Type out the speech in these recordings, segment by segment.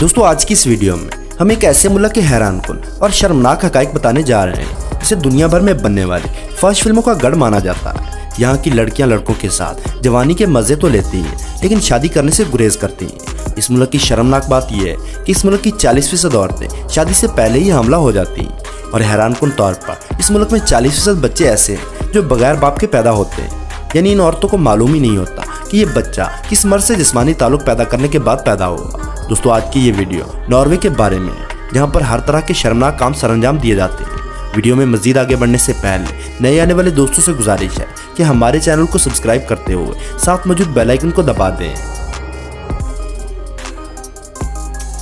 दोस्तों आज की इस वीडियो में हम एक ऐसे मुल्क के हैरानकुन और शर्मनाक हकाइक बताने जा रहे हैं जिसे दुनिया भर में बनने वाली फर्स्ट फिल्मों का गढ़ माना जाता है। यहाँ की लड़कियां लड़कों के साथ जवानी के मजे तो लेती हैं लेकिन शादी करने से गुरेज करती हैं। इस मुल्क की शर्मनाक बात यह है कि इस मुल्क की 40% औरतें शादी से पहले ही हमला हो जाती हैं और हैरानकुन तौर पर इस मुल्क में 40% बच्चे ऐसे हैं जो बगैर बाप के पैदा होते हैं। यानी इन औरतों को मालूम ही नहीं होता कि ये बच्चा किस मर्द से जिस्मानी ताल्लुक पैदा करने के बाद पैदा होगा। दोस्तों आज की ये वीडियो नॉर्वे के बारे में है जहाँ पर हर तरह के शर्मनाक काम सरंजाम दिए जाते हैं। वीडियो में मजीद आगे बढ़ने से पहले नए आने वाले दोस्तों से गुजारिश है कि हमारे चैनल को सब्सक्राइब करते हुए साथ मौजूद बेल आइकन को दबा दें।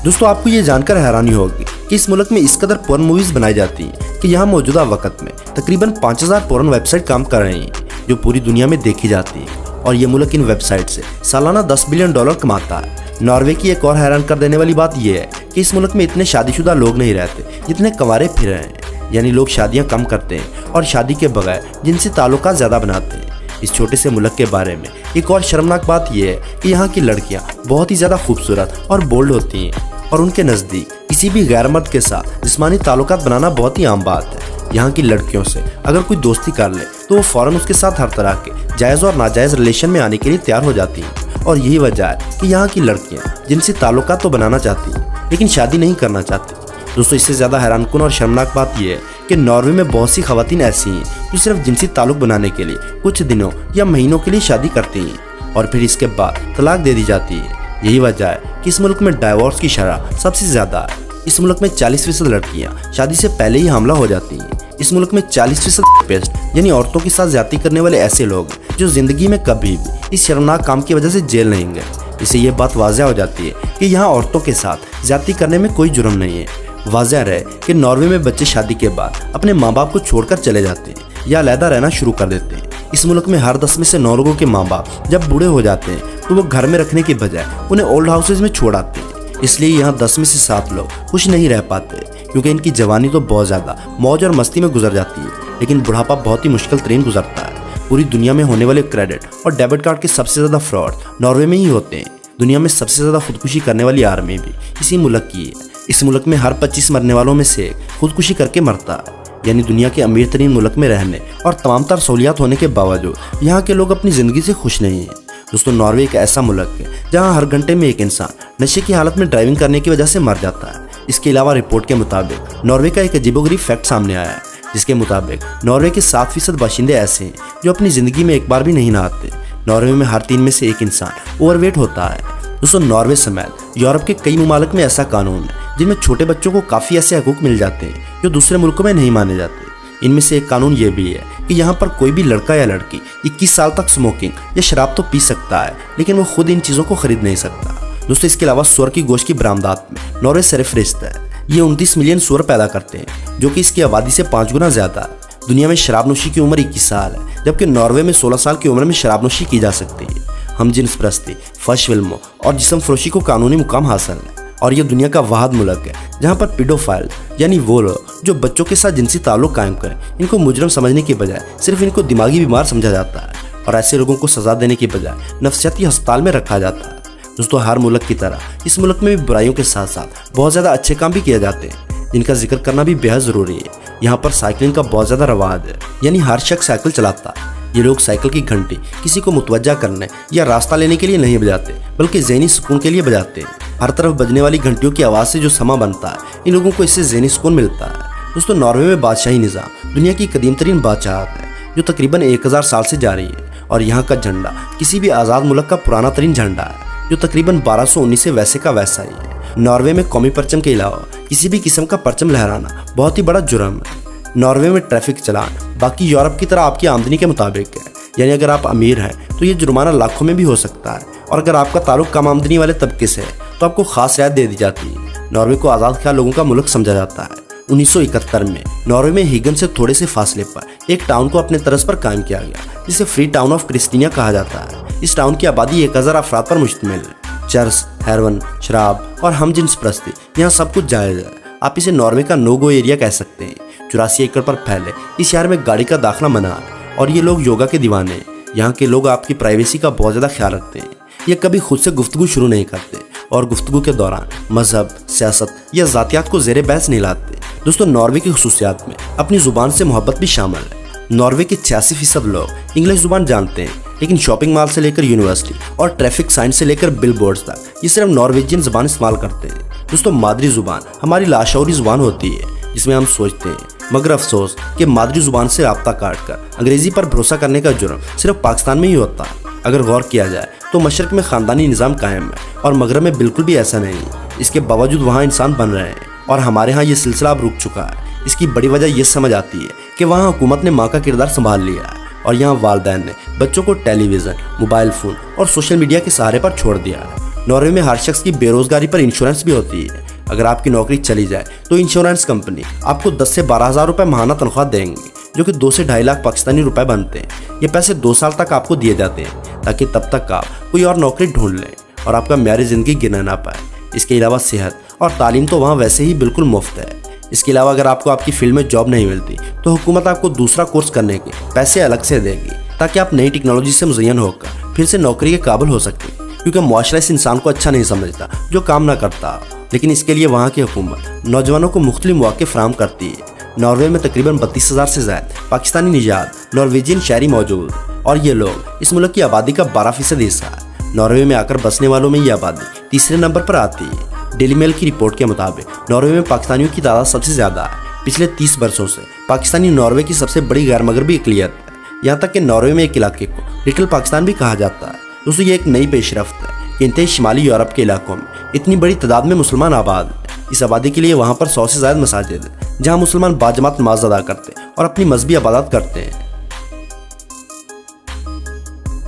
दोस्तों आपको ये जानकर हैरानी होगी कि इस मुल्क में इस कदर पोर्न मूवीज बनाई जाती हैं कि यहाँ मौजूदा वक्त में तकरीबन 5000 पोर्न वेबसाइट काम कर रही हैं जो पूरी दुनिया में देखी जाती है और ये मुल्क इन वेबसाइट से सालाना $10 बिलियन कमाता है। नॉर्वे की एक और हैरान कर देने वाली बात यह है कि इस मुल्क में इतने शादीशुदा लोग नहीं रहते जितने कंवारे फिर रहे हैं। यानी लोग शादियां कम करते हैं और शादी के बगैर जिनसे ताल्लुकात ज़्यादा बनाते हैं। इस छोटे से मुल्क के बारे में एक और शर्मनाक बात यह है कि यहाँ की लड़कियाँ बहुत ही ज़्यादा खूबसूरत और बोल्ड होती हैं और उनके नज़दीक किसी भी गैर मर्द के साथ जिस्मानी ताल्लुकात बनाना बहुत ही आम बात है। यहाँ की लड़कियों से अगर कोई दोस्ती कर ले तो वो फ़ौरन उसके साथ हर तरह के जायज़ और नाजायज़ रिलेशन में आने के लिए तैयार हो जाती हैं और यही वजह है कि यहाँ की लड़कियाँ जिनसे ताल्लुकात तो बनाना चाहती हैं लेकिन शादी नहीं करना चाहती। दोस्तों इससे ज़्यादा हैरानकुन और शर्मनाक बात यह है कि नॉर्वे में बहुत सी खवातीन ऐसी हैं जो सिर्फ जिनसी ताल्लुक बनाने के लिए कुछ दिनों या महीनों के लिए शादी करती हैं और फिर इसके बाद तलाक दे दी जाती है। यही वजह है कि इस मुल्क में डाइवोर्स की शरह सबसे ज़्यादा है। इस मुल्क में 40% लड़कियाँ शादी से पहले ही हमला हो जाती हैं। इस मुल्क में 40% पेस्ट यानी औरतों के साथ ज्यादती करने वाले ऐसे लोग हैं जो जिंदगी में कभी भी इस शर्मनाक काम की वजह से जेल नहीं गए। इससे ये बात वाज़ह हो जाती है कि यहाँ औरतों के साथ ज्यादती करने में कोई जुर्म नहीं है। वाज़ह रहे कि नॉर्वे में बच्चे शादी के बाद अपने माँ बाप को छोड़कर चले जाते हैं या अलहदा रहना शुरू कर देते हैं। इस मुल्क में हर 10 में से 9 लोगों के माँ बाप जब बूढ़े हो जाते हैं तो वो घर में रखने की बजाय उन्हें ओल्ड हाउसेज में छोड़ आते हैं। इसलिए यहाँ 10 में से 7 लोग खुश नहीं रह पाते क्योंकि इनकी जवानी तो बहुत ज़्यादा मौज और मस्ती में गुजर जाती है लेकिन बुढ़ापा बहुत ही मुश्किल तरीन गुजरता है। पूरी दुनिया में होने वाले क्रेडिट और डेबिट कार्ड के सबसे ज़्यादा फ्रॉड नॉर्वे में ही होते हैं। दुनिया में सबसे ज़्यादा खुदकुशी करने वाली आर्मी भी इसी मुल्क की है। इस मुल्क में हर 25 मरने वालों में से खुदकुशी करके मरता है। यानी दुनिया के अमीर तरीन मुल्क में रहने और तमाम तर सहूलियात होने के बावजूद यहाँ के लोग अपनी ज़िंदगी से खुश नहीं हैं। दोस्तों नॉर्वे एक ऐसा मुल्क है जहाँ हर घंटे में एक इंसान नशे की हालत में ड्राइविंग करने की वजह से मर जाता है। इसके अलावा रिपोर्ट के मुताबिक नॉर्वे का एक अजीबोगरीब फैक्ट सामने आया है जिसके मुताबिक नॉर्वे के 7% बाशिंदे ऐसे हैं जो अपनी ज़िंदगी में एक बार भी नहीं नहाते। नॉर्वे में हर 3 में से एक इंसान ओवरवेट होता है। दोस्तों नॉर्वे समेत यूरोप के कई ममालिक में ऐसा कानून है जिनमें छोटे बच्चों को काफ़ी ऐसे हकूक मिल जाते हैं जो दूसरे मुल्कों में नहीं माने जाते। इनमें से एक कानून ये भी है कि यहाँ पर कोई भी लड़का या लड़की 21 साल तक स्मोकिंग या शराब तो पी सकता है लेकिन वो खुद इन चीज़ों को खरीद नहीं सकता। दोस्तों इसके अलावा सुअर की गोश्त की बरामदात में नॉर्वे सरफहरिस्त है। ये 29 मिलियन सुअर पैदा करते हैं जो कि इसकी आबादी से 5 गुना ज़्यादा है। दुनिया में शराबनोशी की उम्र 21 साल है जबकि नॉर्वे में 16 साल की उम्र में शराबनोशी की जा सकती है। हम जिन्स परस्ती, फर्श फिल्मों और जिस्म फरोशी को कानूनी मुकाम हासिल है और यह दुनिया का वाहिद मुल्क है जहाँ पर पीडोफाइल यानी वो लोग जो बच्चों के साथ जिनसी ताल्लुक कायम करें इनको मुजरम समझने के बजाय सिर्फ इनको दिमागी बीमार समझा जाता है और ऐसे लोगों को सजा देने के बजाय नफ्सियाती अस्पताल में रखा जाता है। दोस्तों हर मुल्क की तरह इस मुल्क में भी बुराइयों के साथ साथ बहुत ज़्यादा अच्छे काम भी किए जाते हैं जिनका जिक्र करना भी बेहद ज़रूरी है। यहाँ पर साइकिलिंग का बहुत ज़्यादा रवाज है यानी हर शख्स साइकिल चलाता है। ये लोग साइकिल की घंटी किसी को मुतवज्जा करने या रास्ता लेने के लिए नहीं बजाते बल्कि ज़हनी सुकून के लिए बजाते हैं। हर तरफ बजने वाली घंटियों की आवाज़ से जो समा बनता है इन लोगों को इससे ज़हनी सुकून मिलता है। दोस्तों नॉर्वे में बादशाही निज़ाम दुनिया की कदीम तरीन बादशाहत है जो तकरीबन 1000 साल से जारी है और यहाँ का झंडा किसी भी आज़ाद मुल्क का पुराना तरीन झंडा है जो तकरीबन 1219 से वैसे का वैसा ही है। नॉर्वे में कौमी परचम के अलावा किसी भी किस्म का परचम लहराना बहुत ही बड़ा जुर्म है। नॉर्वे में ट्रैफिक चलान बाकी यूरोप की तरह आपकी आमदनी के मुताबिक है यानी अगर आप अमीर हैं तो ये जुर्माना लाखों में भी हो सकता है और अगर आपका ताल्लुक कम आमदनी वाले तबके से है तो आपको खास रियायत दे दी जाती है। नॉर्वे को आज़ाद ख्याल लोगों का मुल्क समझा जाता है। 1971 में नॉर्वे में हिगन से थोड़े से फासले पर एक टाउन को अपने तर्ज पर कायम किया गया जिसे फ्री टाउन ऑफ क्रिस्टीनिया कहा जाता है। इस टाउन की आबादी 1000 अफराद पर मुश्तमिल है। चर्च, हेरोइन, शराब और हम जिन्स परस्ती यहाँ सब कुछ जायज़ है। आप इसे नॉर्वे का नो गो एरिया कह सकते हैं। 84 एकड़ पर फैले इस शहर में गाड़ी का दाखिला मना है और ये लोग योगा के दीवाने हैं। यहाँ के लोग आपकी प्राइवेसी का बहुत ज़्यादा ख्याल रखते हैं। ये कभी खुद से गुफ्तगू शुरू नहीं करते और गुफ्तगू के दौरान मजहब, सियासत या जातियात को ज़ेरे बहस नहीं लाते। दोस्तों, नॉर्वे की खुसूसियात में अपनी ज़ुबान से मोहब्बत भी शामिल है। नॉर्वे के 86% लोग इंग्लिश ज़ुबान जानते हैं, लेकिन शॉपिंग मॉल से लेकर यूनिवर्सिटी और ट्रैफिक साइन से लेकर बिल बोर्ड्स तक ये सिर्फ नॉर्वेजियन ज़ुबान इस्तेमाल करते हैं। दोस्तों, मादरी ज़ुबान हमारी लाशौरी ज़ुबान होती है जिसमें हम सोचते हैं, मगर अफसोस कि मादरी ज़ुबान से राब्ता काट कर अंग्रेज़ी पर भरोसा करने का जुर्म सिर्फ पाकिस्तान में ही होता है। अगर गौर किया जाए तो मशरक़ में ख़ानदानी निज़ाम कायम है और मगरब में बिल्कुल भी ऐसा नहीं। इसके बावजूद वहाँ इंसान बन रहे हैं और हमारे यहाँ ये सिलसिला अब रुक चुका है। इसकी बड़ी वजह ये समझ आती है कि वहाँ हुकूमत ने माँ का किरदार संभाल लिया है और यहाँ वालिदैन ने बच्चों को टेलीविज़न, मोबाइल फ़ोन और सोशल मीडिया के सहारे पर छोड़ दिया है। नॉर्वे में हर शख्स की बेरोज़गारी पर इंश्योरेंस भी होती है। अगर आपकी नौकरी चली जाए तो इंश्योरेंस कंपनी आपको 10 से 12 हज़ार रुपये माहाना तनख्वाह देंगी, जो कि 2 से 2.5 लाख पाकिस्तानी रुपए बनते हैं। ये पैसे 2 साल तक आपको दिए जाते हैं ताकि तब तक आप कोई और नौकरी ढूंढ लें और आपका म्यारी ज़िंदगी गिना ना पाए। इसके अलावा सेहत और तालीम तो वहाँ वैसे ही बिल्कुल मुफ्त है। इसके अलावा अगर आपको आपकी फील्ड में जॉब नहीं मिलती तो हुकूमत आपको दूसरा कोर्स करने के पैसे अलग से देगी ताकि आप नई टेक्नोलॉजी से मुज़य्यन होकर फिर से नौकरी के काबिल हो सकें, क्योंकि मुआशरा इस इंसान को अच्छा नहीं समझता जो काम ना करता। लेकिन इसके लिए वहाँ की हुकूमत नौजवानों को मुख्तलिफ मौके फराहम करती है। नॉर्वे में तकरीबन 32,000 से ज़्यादा पाकिस्तानी निजात नॉर्वेजियन शहरी मौजूद और ये लोग इस मुल्क की आबादी का 12% हिस्सा है। नॉर्वे में आकर बसने वालों में ये आबादी तीसरे नंबर पर आती है। डेली मेल की रिपोर्ट के मुताबिक नॉर्वे में पाकिस्तानियों की तादाद सबसे ज़्यादा है। पिछले 30 वर्षों से पाकिस्तानी नॉर्वे की सबसे बड़ी गैर मगरबी इकलियत है। यहाँ तक कि नॉर्वे में एक इलाके को लिटिल पाकिस्तान भी कहा जाता है। दोस्तों, ये एक नई पेशरफ्त है कि इंतहाई शुमाली यूरोप के इलाकों में इतनी बड़ी तादाद में मुसलमान आबाद हैं। इस आबादी के लिए वहाँ पर 100 से ज़्यादा मसाजिद हैं जहाँ मुसलमान बाजमात नमाज अदा करते हैं और अपनी मजहबी इबादत करते हैं।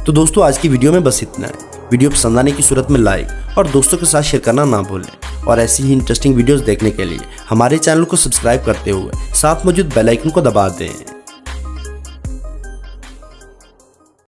तो दोस्तों, आज की वीडियो में बस इतना है। वीडियो पसंद आने की सूरत में लाइक और दोस्तों के साथ शेयर करना ना भूलें और ऐसी ही इंटरेस्टिंग वीडियोस देखने के लिए हमारे चैनल को सब्सक्राइब करते हुए साथ मौजूद बेल आइकन को दबा दें।